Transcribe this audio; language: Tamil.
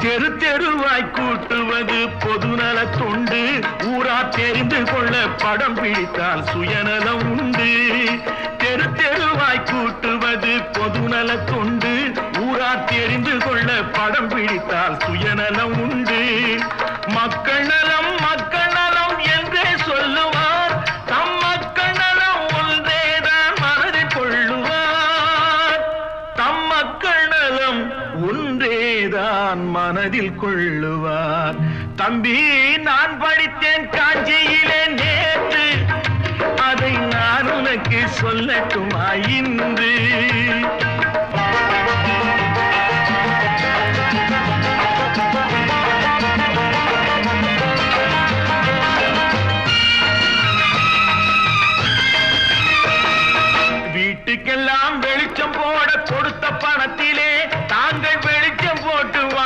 தெரு தெருவாய் கூட்டுவது பொதுநல தொண்டு. ஊரா தெரிந்து கொள்ள படம் பிடித்தால் சுயநலம் உண்டு. தெரு தெருவாய் கூட்டுவது பொதுநல தொண்டு. ஊரா தெரிந்து கொள்ள படம் பிடித்தால் சுயநலம் உண்டு. மக்கள் நலம் மக்கள் நலம் என்றே சொல்லுவார். தம் மக்கள் நலம் ஒன்றேதான் மனதில் கொள்ளுவார். தம் மக்கள் நலம் ஒன்றேதான் மனதில் கொள்ளுவார். தம்பி, நான் படித்தேன் காஞ்சியிலே நேற்று, அதை நான் உனக்கு சொல்லட்டுமா இன்று?